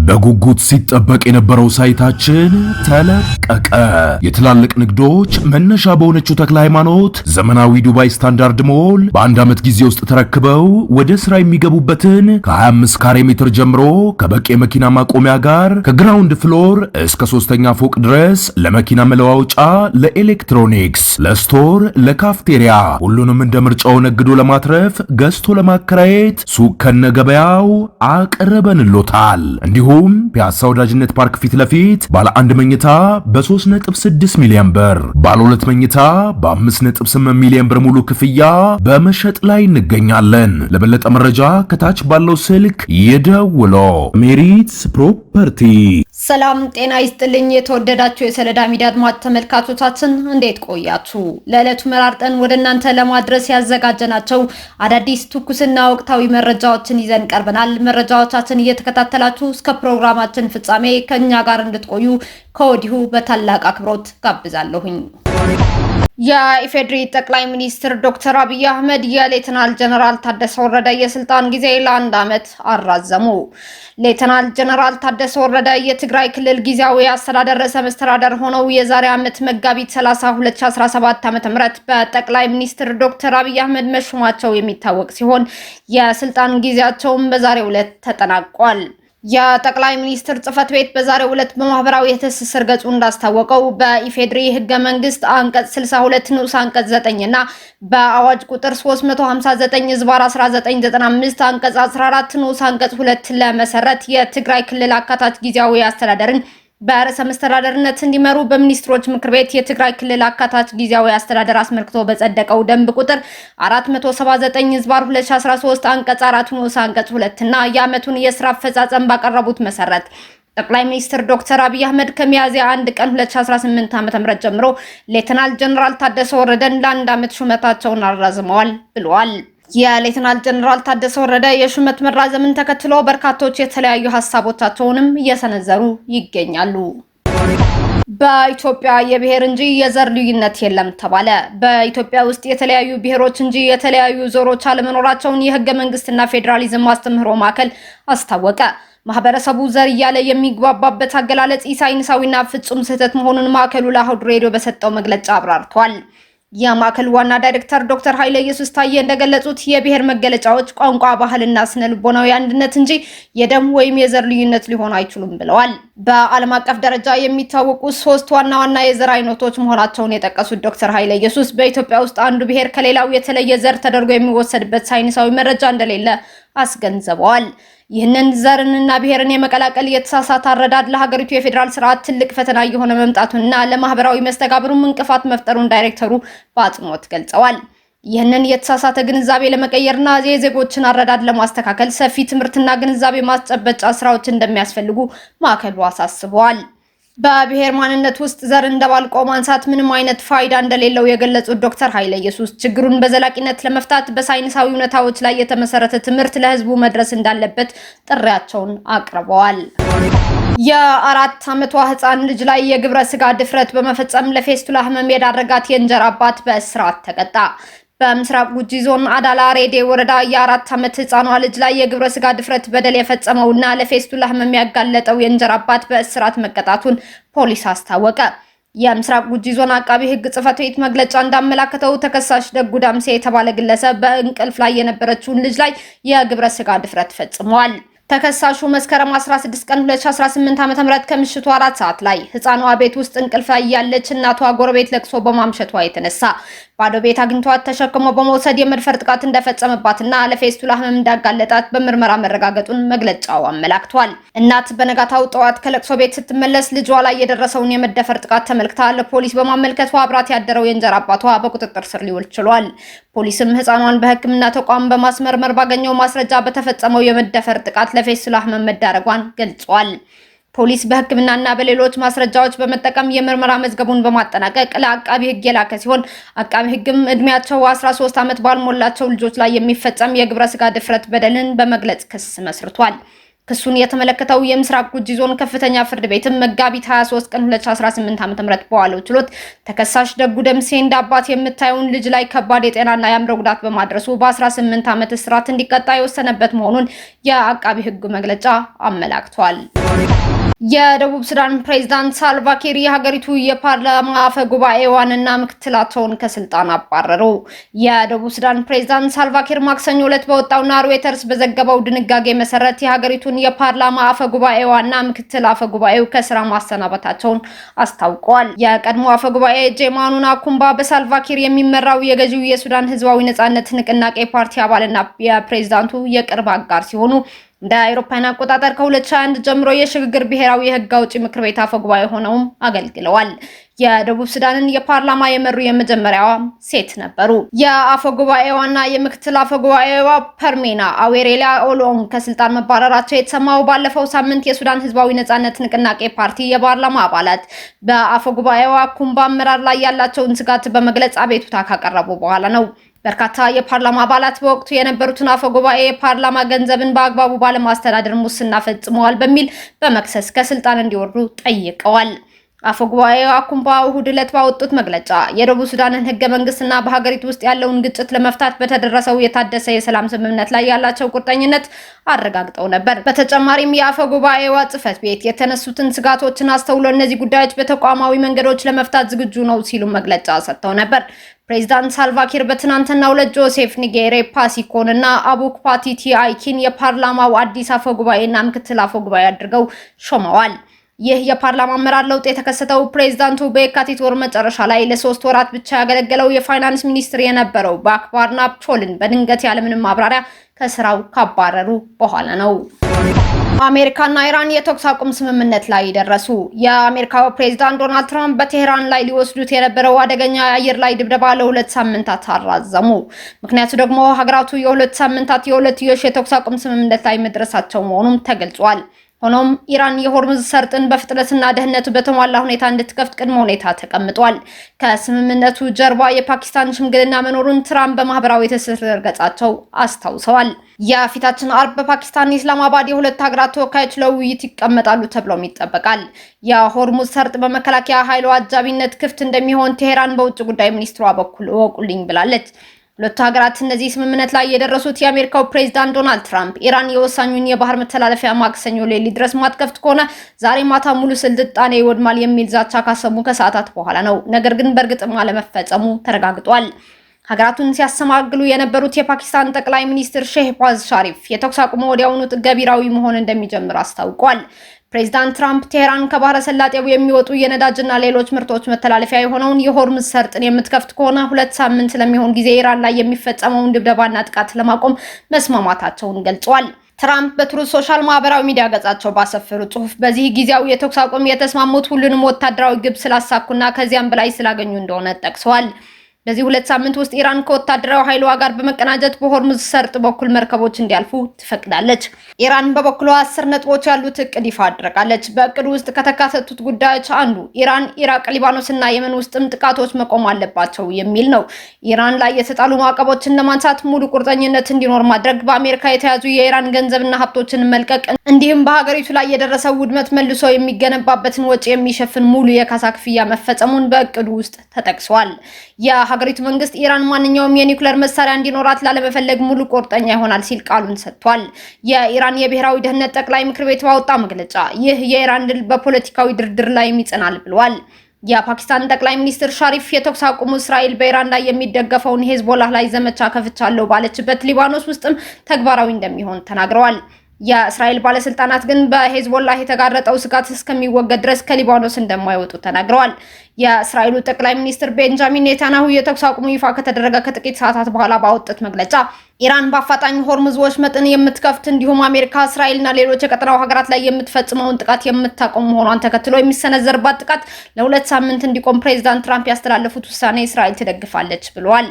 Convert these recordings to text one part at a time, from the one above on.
በጉጉት ሲጠበቅ የነበረው ሳይታችን ተለቀቀ። የትላልቅ ንግዶች መነሻ በሆነችው ተክለ ሃይማኖት ዘመናዊ ዱባይ ስታንዳርድ ሞል በአንድ ዓመት ጊዜ ውስጥ ተረክበው ወደ ስራ የሚገቡበትን ከ25 ካሬ ሜትር ጀምሮ ከበቂ የመኪና ማቆሚያ ጋር ከግራውንድ ፍሎር እስከ 3ኛ ፎቅ ድረስ ለመኪና መለዋወጫ፣ ለኤሌክትሮኒክስ፣ ለስቶር፣ ለካፍቴሪያ ሁሉንም እንደ ምርጫው ነግዶ ለማትረፍ ገዝቶ ለማከራየት ሱቅ ከነገበያው አቅርበንሎታል። እንዲሁም ፒያሳ ወዳጅነት ፓርክ ፊት ለፊት ባለ 1 መኝታ በ3.6 ሚሊዮን ብር፣ ባለ 2 መኝታ በ5.8 ሚሊዮን ብር ሙሉ ክፍያ በመሸጥ ላይ እንገኛለን። ለበለጠ መረጃ ከታች ባለው ስልክ ይደውሉ። ሜሪትስ ፕሮፐርቲ። ሰላም ጤና ይስጥልኝ። የተወደዳችሁ የሰለዳ ሚዲያ አድማጭ ተመልካቾቻችን እንዴት ቆያችሁ? ለዕለቱ መራርጠን ወደ እናንተ ለማድረስ ያዘጋጀናቸው አዳዲስ ትኩስና ወቅታዊ መረጃዎችን ይዘን ቀርበናል። መረጃዎቻችን እየተከታተላችሁ እስከ ፕሮግራማችን ፍጻሜ ከኛ ጋር እንድትቆዩ ከወዲሁ በታላቅ አክብሮት ጋብዛለሁኝ። የኢፌዴሪ ጠቅላይ ሚኒስትር ዶክተር አብይ አህመድ የሌተናል ጀነራል ታደሰ ወረደ የስልጣን ጊዜ ለ1 ዓመት አራዘሙ። ሌተናል ጀነራል ታደሰ ወረደ የትግራይ ክልል ጊዜያዊ አስተዳደር ርዕሰ መስተዳደር ሆነው የዛሬ ዓመት መጋቢት 30 2017 ዓ.ም በጠቅላይ ሚኒስትር ዶክተር አብይ አህመድ መሾማቸው የሚታወቅ ሲሆን የስልጣን ጊዜያቸውም በዛሬው ዕለት ተጠናቋል። የጠቅላይ ሚኒስትር ጽህፈት ቤት በዛሬው ዕለት በማህበራዊ የትስስር ገጹ እንዳስታወቀው በኢፌዴሪ ህገ መንግስት አንቀጽ 62 ንዑስ አንቀጽ 9 እና በአዋጅ ቁጥር 359/1995 አንቀጽ 14 ንዑስ አንቀጽ 2 ለመሰረት የትግራይ ክልል አካታች ጊዜያዊ አስተዳደርን በርዕሰ መስተዳደርነት እንዲመሩ በሚኒስትሮች ምክር ቤት የትግራይ ክልል አካታች ጊዜያዊ አስተዳደር አስመልክቶ በጸደቀው ደንብ ቁጥር 479/2013 አንቀጽ 4 ንዑስ አንቀጽ 2 እና የዓመቱን የስራ አፈጻጸም ባቀረቡት መሰረት ጠቅላይ ሚኒስትር ዶክተር አብይ አህመድ ከሚያዝያ 1 ቀን 2018 ዓ.ም ጀምሮ ሌተናል ጀነራል ታደሰ ወረደን ለ1 ዓመት ሹመታቸውን አራዝመዋል ብለዋል። የሌተናል ጀነራል ታደሰ ወረደ የሹመት መራዘምን ተከትሎ በርካቶች የተለያዩ ሐሳቦቻቸውንም እየሰነዘሩ ይገኛሉ። በኢትዮጵያ የብሔር እንጂ የዘር ልዩነት የለም ተባለ። በኢትዮጵያ ውስጥ የተለያዩ ብሔሮች እንጂ የተለያዩ ዘሮች አለመኖራቸውን የህገ መንግስትና ፌዴራሊዝም ማስተምህሮ ማዕከል አስታወቀ። ማህበረሰቡ ዘር እያለ የሚግባባበት አገላለጽ ሳይንሳዊና ፍጹም ስህተት መሆኑን ማዕከሉ ለአህዱ ሬዲዮ በሰጠው መግለጫ አብራርቷል። የማዕከሉ ዋና ዳይሬክተር ዶክተር ኃይለ ኢየሱስ ታዬ እንደገለጹት የብሔር መገለጫዎች ቋንቋ፣ ባህልና ስነ ልቦናዊ አንድነት እንጂ የደም ወይም የዘር ልዩነት ሊሆኑ አይችሉም ብለዋል። በዓለም አቀፍ ደረጃ የሚታወቁ 3 ዋና ዋና የዘር አይነቶች መሆናቸውን የጠቀሱት ዶክተር ኃይለ ኢየሱስ በኢትዮጵያ ውስጥ አንዱ ብሔር ከሌላው የተለየ ዘር ተደርጎ የሚወሰድበት ሳይንሳዊ መረጃ እንደሌለ አስገንዝበዋል። ይህንን ዘርንና ብሔርን የመቀላቀል የተሳሳተ አረዳድ ለሀገሪቱ የፌዴራል ስርዓት ትልቅ ፈተና እየሆነ መምጣቱንና ለማህበራዊ መስተጋብሩም እንቅፋት መፍጠሩን ዳይሬክተሩ በአጽንኦት ገልጸዋል። ይህንን የተሳሳተ ግንዛቤ ለመቀየርና የዜጎችን አረዳድ ለማስተካከል ሰፊ ትምህርትና ግንዛቤ ማስጨበጫ ስራዎች እንደሚያስፈልጉ ማዕከሉ አሳስበዋል። በብሔር ማንነት ውስጥ ዘር እንደባልቆ ማንሳት ምንም አይነት ፋይዳ እንደሌለው የገለጹት ዶክተር ኃይለ ኢየሱስ ችግሩን በዘላቂነት ለመፍታት በሳይንሳዊ እውነታዎች ላይ የተመሰረተ ትምህርት ለህዝቡ መድረስ እንዳለበት ጥሪያቸውን አቅርበዋል። የ4 ዓመቷ ህፃን ልጅ ላይ የግብረ ስጋ ድፍረት በመፈጸም ለፌስቱላ ህመም የዳረጋት የእንጀራ አባት በእስራት ተቀጣ። በምስራቅ ጉጂ ዞን አዳላ ሬዴ ወረዳ የ4 ዓመት ህፃኗ ልጅ ላይ የግብረ ስጋ ድፍረት በደል የፈጸመውና ለፌስቱላ ህመም ያጋለጠው የእንጀራ አባት በእስራት መቀጣቱን ፖሊስ አስታወቀ። የምስራቅ ጉጂ ዞን አቃቢ ህግ ጽሕፈት ቤት መግለጫ እንዳመላከተው ተከሳሽ ደጉ ዳምሴ የተባለ ግለሰብ በእንቅልፍ ላይ የነበረችውን ልጅ ላይ የግብረ ስጋ ድፍረት ፈጽሟል። ተከሳሹ መስከረም 16 ቀን 2018 ዓ.ም ከምሽቱ 4 ሰዓት ላይ ህፃኗ ቤት ውስጥ እንቅልፍ ላይ ያለች እናቷ ጎረቤት ለቅሶ በማምሸቷ የተነሳ ባዶ ቤት አግኝቷት ተሸክሞ በመውሰድ የመድፈር ጥቃት እንደፈጸመባትና ለፌስቱላ ህመም እንዳጋለጣት በምርመራ መረጋገጡን መግለጫው አመላክቷል። እናት በነጋታው ጠዋት ከለቅሶ ቤት ስትመለስ ልጇ ላይ የደረሰውን የመደፈር ጥቃት ተመልክታ ለፖሊስ በማመልከቷ አብራት ያደረው የእንጀራ አባቷ በቁጥጥር ስር ሊውል ችሏል። ፖሊስም ህፃኗን በህክምና ተቋም በማስመርመር ባገኘው ማስረጃ በተፈጸመው የመደፈር ጥቃት ለፌስቱላ ህመም መዳረጓን ገልጿል። ፖሊስ በህክምናና በሌሎች ማስረጃዎች በመጠቀም የምርመራ መዝገቡን በማጠናቀቅ ለአቃቢ ህግ የላከ ሲሆን አቃቢ ህግም እድሜያቸው 13 ዓመት ባልሞላቸው ልጆች ላይ የሚፈጸም የግብረ ስጋ ድፍረት በደልን በመግለጽ ክስ መስርቷል። ክሱን የተመለከተው የምስራቅ ጉጂ ዞን ከፍተኛ ፍርድ ቤትም መጋቢት 23 ቀን 2018 ዓ.ም በዋለው ችሎት ተከሳሽ ደጉ ደምሴ እንደ አባት የምታየውን ልጅ ላይ ከባድ የጤናና የአእምሮ ጉዳት በማድረሱ በ18 ዓመት እስራት እንዲቀጣ የወሰነበት መሆኑን የአቃቢ ሕግ መግለጫ አመላክቷል። የደቡብ ሱዳን ፕሬዝዳንት ሳልቫኪር የሀገሪቱ የፓርላማ አፈ ጉባኤዋንና ምክትላቸውን ከስልጣን አባረሩ። የደቡብ ሱዳን ፕሬዝዳንት ሳልቫኪር ማክሰኞ ዕለት በወጣውና ሮይተርስ በዘገበው ድንጋጌ መሰረት የሀገሪቱን የፓርላማ አፈ ጉባኤዋና ምክትል አፈ ጉባኤው ከስራ ማሰናበታቸውን አስታውቀዋል። የቀድሞ አፈ ጉባኤ ጄማኑና ኩምባ በሳልቫኪር የሚመራው የገዢው የሱዳን ህዝባዊ ነጻነት ንቅናቄ ፓርቲ አባልና የፕሬዝዳንቱ የቅርብ አጋር ሲሆኑ እንደ አውሮፓውያን አቆጣጠር ከ2021 ጀምሮ የሽግግር ብሔራዊ የህግ አውጪ ምክር ቤት አፈ ጉባኤ ሆነውም አገልግለዋል። የደቡብ ሱዳንን የፓርላማ የመሩ የመጀመሪያዋ ሴት ነበሩ። የአፈ ጉባኤዋና የምክትል አፈ ጉባኤዋ ፐርሜና አዌሬላ ኦሎንግ ከስልጣን መባረራቸው የተሰማው ባለፈው ሳምንት የሱዳን ህዝባዊ ነጻነት ንቅናቄ ፓርቲ የፓርላማ አባላት በአፈ ጉባኤዋ ኩምባ አመራር ላይ ያላቸውን ስጋት በመግለጽ አቤቱታ ካቀረቡ በኋላ ነው። በርካታ የፓርላማ አባላት በወቅቱ የነበሩትን አፈ ጉባኤ የፓርላማ ገንዘብን በአግባቡ ባለማስተዳደር ሙስና ፈጽመዋል በሚል በመክሰስ ከስልጣን እንዲወርዱ ጠይቀዋል። አፈ ጉባኤው አኩምባ እሁድ ዕለት ባወጡት መግለጫ የደቡብ ሱዳንን ህገ መንግስትና በሀገሪቱ ውስጥ ያለውን ግጭት ለመፍታት በተደረሰው የታደሰ የሰላም ስምምነት ላይ ያላቸው ቁርጠኝነት አረጋግጠው ነበር። በተጨማሪም የአፈ ጉባኤዋ ጽህፈት ቤት የተነሱትን ስጋቶችን አስተውሎ እነዚህ ጉዳዮች በተቋማዊ መንገዶች ለመፍታት ዝግጁ ነው ሲሉ መግለጫ ሰጥተው ነበር። ፕሬዝዳንት ሳልቫኪር በትናንትናው ዕለት ጆሴፍ ኒጌሬ ፓሲኮን እና አቡክ ፓቲቲ አይኪን የፓርላማው አዲስ አፈ ጉባኤና ምክትል አፈ ጉባኤ አድርገው ሾመዋል። ይህ የፓርላማ አመራር ለውጥ የተከሰተው ፕሬዝዳንቱ በየካቲት ወር መጨረሻ ላይ ለ3 ወራት ብቻ ያገለገለው የፋይናንስ ሚኒስትር የነበረው ባክባር ናፕቾልን በድንገት ያለምንም ማብራሪያ ከስራው ካባረሩ በኋላ ነው። አሜሪካና ኢራን የተኩስ አቁም ስምምነት ላይ ደረሱ። የአሜሪካው ፕሬዝዳንት ዶናልድ ትራምፕ በቴህራን ላይ ሊወስዱት የነበረው አደገኛ የአየር ላይ ድብደባ ለ2 ሳምንታት አራዘሙ። ምክንያቱ ደግሞ ሀገራቱ የ2 ሳምንታት የሁለትዮሽ የተኩስ አቁም ስምምነት ላይ መድረሳቸው መሆኑም ተገልጿል። ሆኖም ኢራን የሆርሙዝ ሰርጥን በፍጥነትና ደህንነቱ በተሟላ ሁኔታ እንድትከፍት ቅድመ ሁኔታ ተቀምጧል። ከስምምነቱ ጀርባ የፓኪስታን ሽምግልና መኖሩን ትራምፕ በማህበራዊ ትስስር ገጻቸው አስታውሰዋል። የፊታችን አርብ በፓኪስታን ኢስላማባድ የሁለት ሀገራት ተወካዮች ለውይይት ይቀመጣሉ ተብሎም ይጠበቃል። የሆርሙዝ ሰርጥ በመከላከያ ኃይሉ አጃቢነት ክፍት እንደሚሆን ቴሄራን በውጭ ጉዳይ ሚኒስትሯ በኩል ወቁልኝ ብላለች። ሁለቱ ሀገራት እነዚህ ስምምነት ላይ የደረሱት የአሜሪካው ፕሬዝዳንት ዶናልድ ትራምፕ ኢራን የወሳኙን የባህር መተላለፊያ ማክሰኞ ሌሊት ድረስ ማትከፍት ከሆነ ዛሬ ማታ ሙሉ ስልጣኔ ይወድማል የሚል ዛቻ ካሰሙ ከሰዓታት በኋላ ነው። ነገር ግን በእርግጥም አለመፈጸሙ ተረጋግጧል። ሀገራቱን ሲያሰማግሉ የነበሩት የፓኪስታን ጠቅላይ ሚኒስትር ሼህባዝ ሻሪፍ የተኩስ አቁሙ ወዲያውኑ ገቢራዊ መሆን እንደሚጀምር አስታውቋል። ፕሬዝዳንት ትራምፕ ቴህራን ከባህረ ሰላጤው የሚወጡ የነዳጅና ሌሎች ምርቶች መተላለፊያ የሆነውን የሆርሙዝ ሰርጥን የምትከፍት ከሆነ 2 ሳምንት ለሚሆን ጊዜ ኢራን ላይ የሚፈጸመውን ድብደባና ጥቃት ለማቆም መስማማታቸውን ገልጸዋል። ትራምፕ በትሩዝ ሶሻል ማህበራዊ ሚዲያ ገጻቸው ባሰፈሩ ጽሁፍ በዚህ ጊዜያዊ የተኩስ አቁም የተስማሙት ሁሉንም ወታደራዊ ግብ ስላሳኩና ከዚያም በላይ ስላገኙ እንደሆነ ጠቅሰዋል። በዚህ 2 ሳምንት ውስጥ ኢራን ከወታደራዊ ኃይሏ ጋር በመቀናጀት በሆርሙዝ ሰርጥ በኩል መርከቦች እንዲያልፉ ትፈቅዳለች። ኢራን በበኩሏ 10 ነጥቦች ያሉት እቅድ ይፋ አድርጋለች። በእቅዱ ውስጥ ከተካተቱት ጉዳዮች አንዱ ኢራን፣ ኢራቅ፣ ሊባኖስና የመን ውስጥም ጥቃቶች መቆም አለባቸው የሚል ነው። ኢራን ላይ የተጣሉ ማዕቀቦችን ለማንሳት ሙሉ ቁርጠኝነት እንዲኖር ማድረግ፣ በአሜሪካ የተያዙ የኢራን ገንዘብና ሀብቶችን መልቀቅ፣ እንዲሁም በሀገሪቱ ላይ የደረሰው ውድመት መልሶ የሚገነባበትን ወጪ የሚሸፍን ሙሉ የካሳ ክፍያ መፈጸሙን በእቅዱ ውስጥ ተጠቅሷል። የሀገሪቱ መንግስት ኢራን ማንኛውም የኒውክሌር መሳሪያ እንዲኖራት ላለመፈለግ ሙሉ ቁርጠኛ ይሆናል ሲል ቃሉን ሰጥቷል። የኢራን የብሔራዊ ደህንነት ጠቅላይ ምክር ቤት ባወጣው መግለጫ ይህ የኢራን ድል በፖለቲካዊ ድርድር ላይ ይጸናል ብለዋል። የፓኪስታን ጠቅላይ ሚኒስትር ሻሪፍ የተኩስ አቁሙ እስራኤል በኢራን ላይ የሚደገፈውን ሄዝቦላህ ላይ ዘመቻ ከፍቻለሁ ባለችበት ሊባኖስ ውስጥም ተግባራዊ እንደሚሆን ተናግረዋል። የእስራኤል ባለስልጣናት ግን በሄዝቦላህ የተጋረጠው ስጋት እስከሚወገድ ድረስ ከሊባኖስ እንደማይወጡ ተናግረዋል። የእስራኤሉ ጠቅላይ ሚኒስትር ቤንጃሚን ኔታንያሁ የተኩስ አቁሙ ይፋ ከተደረገ ከጥቂት ሰዓታት በኋላ ባወጡት መግለጫ ኢራን በአፋጣኝ ሆርሙዝ ወሽመጥን የምትከፍት እንዲሁም አሜሪካ፣ እስራኤልና ሌሎች የቀጠናው ሀገራት ላይ የምትፈጽመውን ጥቃት የምታቆም መሆኗን ተከትሎ የሚሰነዘርባት ጥቃት ለ2 ሳምንት እንዲቆም ፕሬዝዳንት ትራምፕ ያስተላለፉት ውሳኔ እስራኤል ትደግፋለች ብለዋል።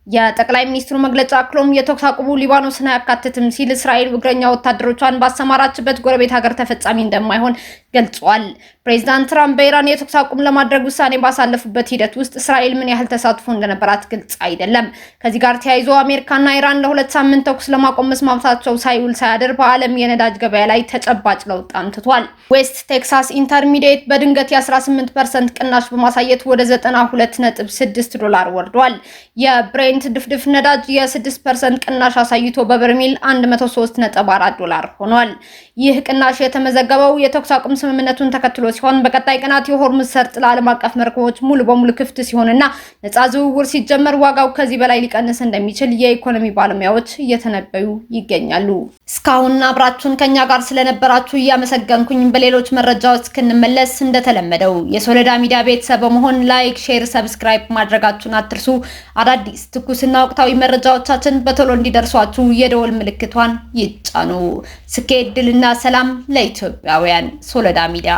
የጠቅላይ ሚኒስትሩ መግለጫ አክሎም የተኩስ አቁሙ ሊባኖስን አያካትትም ሲል እስራኤል እግረኛ ወታደሮቿን ባሰማራችበት ጎረቤት ሀገር ተፈጻሚ እንደማይሆን ገልጿል። ፕሬዚዳንት ትራምፕ በኢራን የተኩስ አቁም ለማድረግ ውሳኔ ባሳለፉበት ሂደት ውስጥ እስራኤል ምን ያህል ተሳትፎ እንደነበራት ግልጽ አይደለም። ከዚህ ጋር ተያይዞ አሜሪካና ኢራን ለሁለት ሳምንት ተኩስ ለማቆም መስማማታቸው ሳይውል ሳያድር በዓለም የነዳጅ ገበያ ላይ ተጨባጭ ለውጥ አምጥቷል። ዌስት ቴክሳስ ኢንተርሚዲየት በድንገት የ18% ቅናሽ በማሳየት ወደ $92.6 ወርዷል። የብሬንት ድፍድፍ ነዳጅ የ6% ቅናሽ አሳይቶ በበርሜል $103.4 ሆኗል። ይህ ቅናሽ የተመዘገበው የተኩስ አቁም ስምምነቱን ተከትሎ ሲሆን በቀጣይ ቀናት የሆርሙዝ ሰርጥ ለዓለም አቀፍ መርከቦች ሙሉ በሙሉ ክፍት ሲሆንና ነፃ ዝውውር ሲጀመር ዋጋው ከዚህ በላይ ሊቀንስ እንደሚችል የኢኮኖሚ ባለሙያዎች እየተነበዩ ይገኛሉ። እስካሁን አብራችሁን ከኛ ጋር ስለነበራችሁ እያመሰገንኩኝ በሌሎች መረጃዎች እስክንመለስ እንደተለመደው የሶሎዳ ሚዲያ ቤተሰብ በመሆን ላይክ፣ ሼር፣ ሰብስክራይብ ማድረጋችሁን አትርሱ። አዳዲስ ትኩስና ወቅታዊ መረጃዎቻችን በቶሎ እንዲደርሷችሁ የደወል ምልክቷን ይጫኑ። ስኬት፣ ድልና ሰላም ለኢትዮጵያውያን። ሶሎዳ ሚዲያ